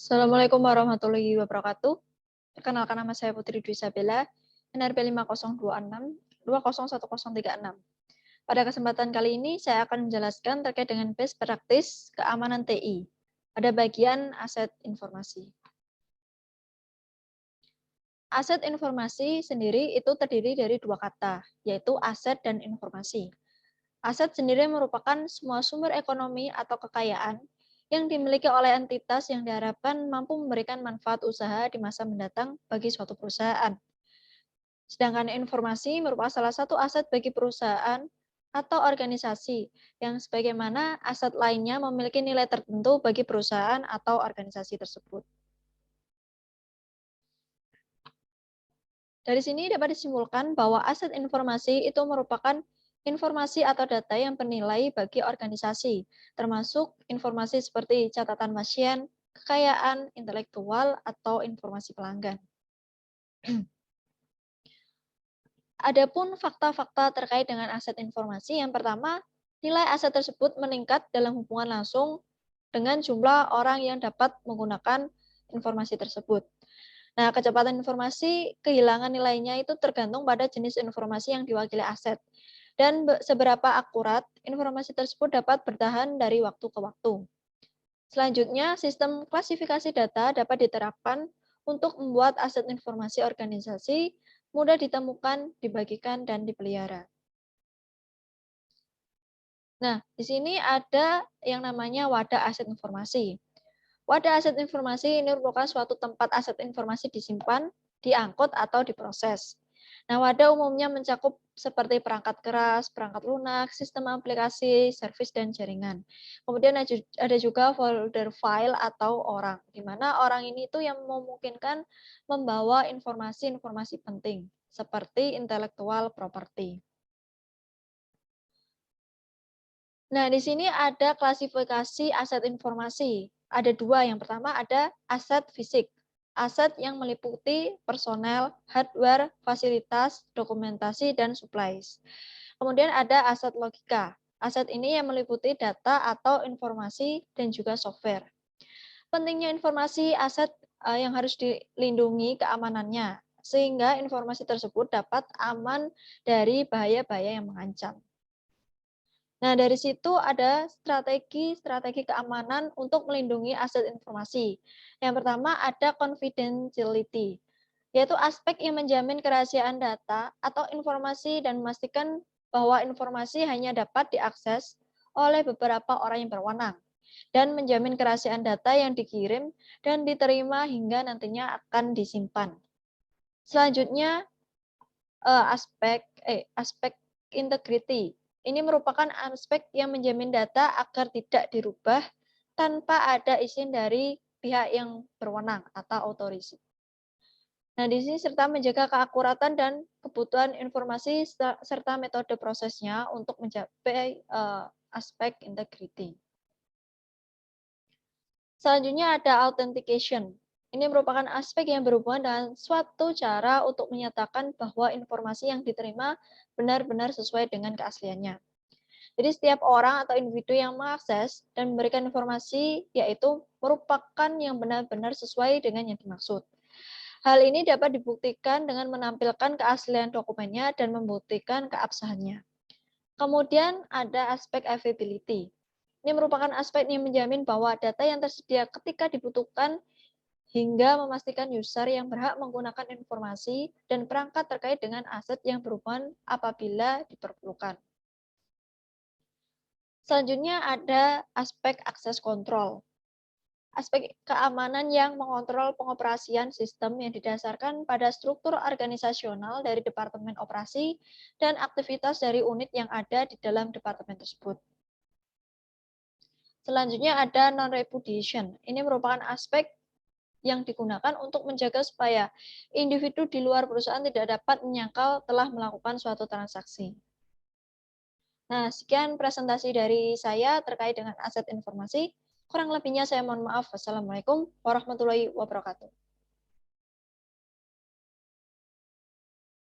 Assalamualaikum warahmatullahi wabarakatuh. Perkenalkan, nama saya Putri Dwi Sabella, NRP 5026 Pada kesempatan kali ini saya akan menjelaskan terkait dengan best practice keamanan TI pada bagian aset informasi. Aset informasi sendiri itu terdiri dari dua kata, yaitu aset dan informasi. Aset sendiri merupakan semua sumber ekonomi atau kekayaan yang dimiliki oleh entitas yang diharapkan mampu memberikan manfaat usaha di masa mendatang bagi suatu perusahaan. Sedangkan informasi merupakan salah satu aset bagi perusahaan atau organisasi yang sebagaimana aset lainnya memiliki nilai tertentu bagi perusahaan atau organisasi tersebut. Dari sini dapat disimpulkan bahwa aset informasi itu merupakan informasi atau data yang bernilai bagi organisasi, termasuk informasi seperti catatan pasien, kekayaan intelektual, atau informasi pelanggan. Adapun fakta-fakta terkait dengan aset informasi, yang pertama, nilai aset tersebut meningkat dalam hubungan langsung dengan jumlah orang yang dapat menggunakan informasi tersebut. Nah, kecepatan informasi kehilangan nilainya itu tergantung pada jenis informasi yang diwakili aset dan seberapa akurat informasi tersebut dapat bertahan dari waktu ke waktu. Selanjutnya, sistem klasifikasi data dapat diterapkan untuk membuat aset informasi organisasi mudah ditemukan, dibagikan, dan dipelihara. Nah, di sini ada yang namanya wadah aset informasi. Wadah aset informasi ini merupakan suatu tempat aset informasi disimpan, diangkut, atau diproses. Nah, wadah umumnya mencakup seperti perangkat keras, perangkat lunak, sistem aplikasi, servis, dan jaringan. Kemudian ada juga folder file atau orang, di mana orang ini itu yang memungkinkan membawa informasi-informasi penting, seperti intellectual property. Nah, di sini ada klasifikasi aset informasi. Ada dua. Yang pertama ada aset fisik. Aset yang meliputi personel, hardware, fasilitas, dokumentasi, dan supplies. Kemudian ada aset logika. Aset ini yang meliputi data atau informasi dan juga software. Pentingnya informasi aset yang harus dilindungi keamanannya, sehingga informasi tersebut dapat aman dari bahaya-bahaya yang mengancam. Nah, dari situ ada strategi keamanan untuk melindungi aset informasi. Yang pertama ada confidentiality, yaitu aspek yang menjamin kerahasiaan data atau informasi dan memastikan bahwa informasi hanya dapat diakses oleh beberapa orang yang berwenang dan menjamin kerahasiaan data yang dikirim dan diterima hingga nantinya akan disimpan. Selanjutnya aspek integrity. Ini merupakan aspek yang menjamin data agar tidak dirubah tanpa ada izin dari pihak yang berwenang atau otorisi. Nah, di sini serta menjaga keakuratan dan kebutuhan informasi serta metode prosesnya untuk mencapai aspek integrity. Selanjutnya ada authentication. Ini merupakan aspek yang berhubungan dengan suatu cara untuk menyatakan bahwa informasi yang diterima benar-benar sesuai dengan keasliannya. Jadi setiap orang atau individu yang mengakses dan memberikan informasi yaitu merupakan yang benar-benar sesuai dengan yang dimaksud. Hal ini dapat dibuktikan dengan menampilkan keaslian dokumennya dan membuktikan keabsahannya. Kemudian ada aspek availability. Ini merupakan aspek yang menjamin bahwa data yang tersedia ketika dibutuhkan hingga memastikan user yang berhak menggunakan informasi dan perangkat terkait dengan aset yang berhubungan apabila diperlukan. Selanjutnya ada aspek akses kontrol. Aspek keamanan yang mengontrol pengoperasian sistem yang didasarkan pada struktur organisasional dari departemen operasi dan aktivitas dari unit yang ada di dalam departemen tersebut. Selanjutnya ada non-repudiation. Ini merupakan aspek yang digunakan untuk menjaga supaya individu di luar perusahaan tidak dapat menyangkal telah melakukan suatu transaksi. Nah, sekian presentasi dari saya terkait dengan aset informasi. Kurang lebihnya saya mohon maaf. Wassalamualaikum warahmatullahi wabarakatuh.